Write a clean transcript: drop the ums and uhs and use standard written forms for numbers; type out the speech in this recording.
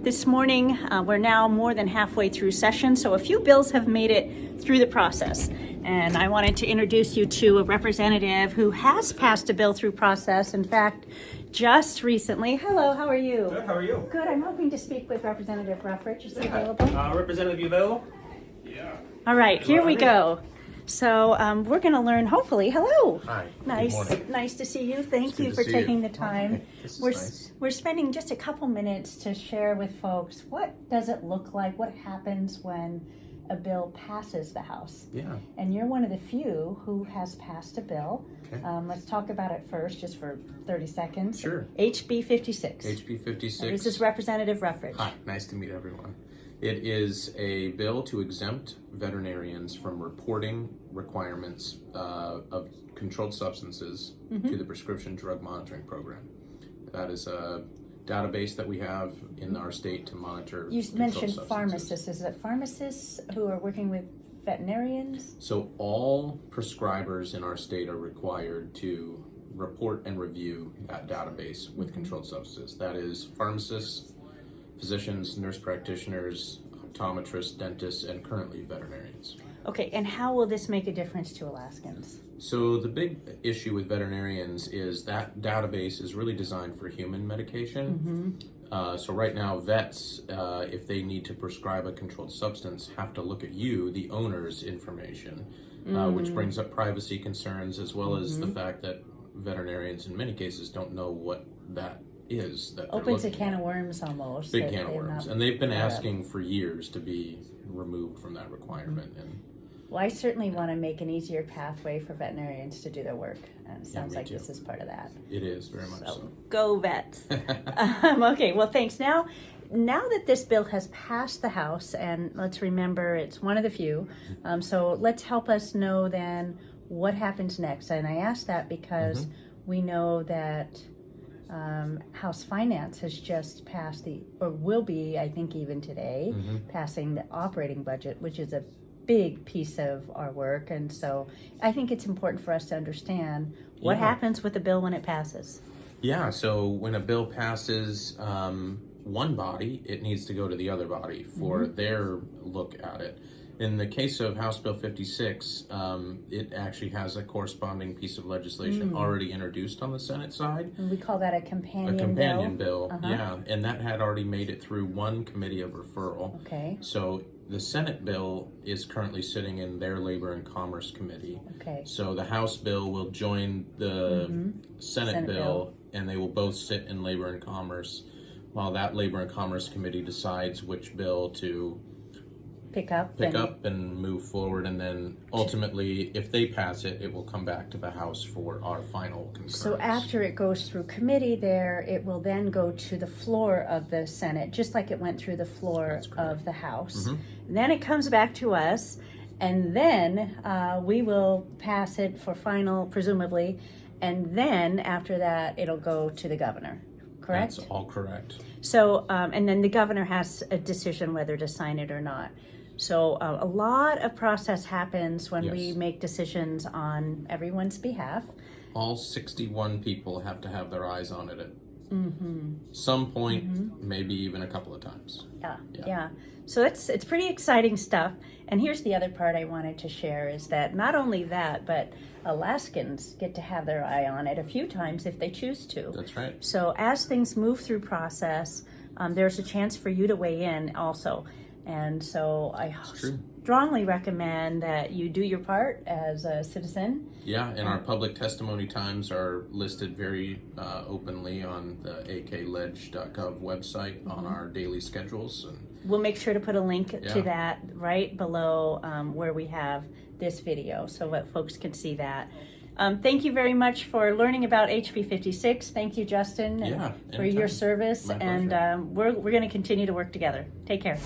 this morning. We're now more than halfway through session, so a few bills have made it through the process. And I wanted to introduce you to a representative who has passed a bill through process. In fact, just recently. Hello, how are you? Good, how are you? Good, I'm hoping to speak with Representative Ruffridge. Is he available? Representative, you available? Yeah. All right, here we go. So we're going to learn, hopefully. Hello. Hi. Nice to see you. Thank you for taking the time. We're spending just a couple minutes to share with folks what does it look like, what happens when a bill passes the House. Yeah. And you're one of the few who has passed a bill. Okay. Let's talk about it first, just for 30 seconds. Sure. HB 56. HB 56. This is Representative Ruffridge. Hi, nice to meet everyone. It is a bill to exempt veterinarians from reporting requirements of controlled substances to the Prescription Drug Monitoring Program. That is a database that we have in our state to monitor. You mentioned substances. pharmacists. Is it pharmacists who are working with veterinarians? So all prescribers in our state are required to report and review that database with controlled substances. That is pharmacists, physicians, nurse practitioners, optometrists, dentists, and currently veterinarians. Okay, and how will this make a difference to Alaskans? So the big issue with veterinarians is that database is really designed for human medication. So right now, vets, if they need to prescribe a controlled substance, have to look at you, the owner's information, which brings up privacy concerns, as well as the fact that veterinarians in many cases don't know what that is. That opens a can of worms almost. Big can of worms. And they've been asking for years to be removed from that requirement. And well, I certainly want to make an easier pathway for veterinarians to do their work. And it sounds like this is part of that. It is, very much so. Go vets. Okay, well, thanks. Now that this bill has passed the House, and let's remember it's one of the few, so let's help us know then what happens next. And I ask that because we know that House Finance has just passed or will be, I think even today, passing the operating budget, which is a big piece of our work. And so I think it's important for us to understand what happens with the bill when it passes. Yeah, so when a bill passes one body, it needs to go to the other body for their look at it. In the case of House Bill 56, it actually has a corresponding piece of legislation already introduced on the Senate side. And we call that a companion bill. A companion bill, yeah. And that had already made it through one committee of referral. Okay. So the Senate bill is currently sitting in their Labor and Commerce Committee. Okay. So the House bill will join the Senate bill, and they will both sit in Labor and Commerce, while that Labor and Commerce Committee decides which bill to pick up and move forward, and then ultimately, if they pass it, it will come back to the House for our final concurrence. So after it goes through committee there, it will then go to the floor of the Senate, just like it went through the floor of the House. Then it comes back to us, and then we will pass it for final, presumably, and then after that, it'll go to the governor. Correct? That's all correct. So, and then the governor has a decision whether to sign it or not. So a lot of process happens when we make decisions on everyone's behalf. All 61 people have to have their eyes on it at some point, maybe even a couple of times. Yeah. So it's pretty exciting stuff. And here's the other part I wanted to share is that not only that, but Alaskans get to have their eye on it a few times if they choose to. That's right. So as things move through process, there's a chance for you to weigh in also. And so I strongly recommend that you do your part as a citizen. Yeah, and our public testimony times are listed very openly on the akledge.gov website on our daily schedules. And we'll make sure to put a link to that right below where we have this video so that folks can see that. Thank you very much for learning about HB 56. Thank you, Justin, for your service. My and pleasure. we're going to continue to work together. Take care.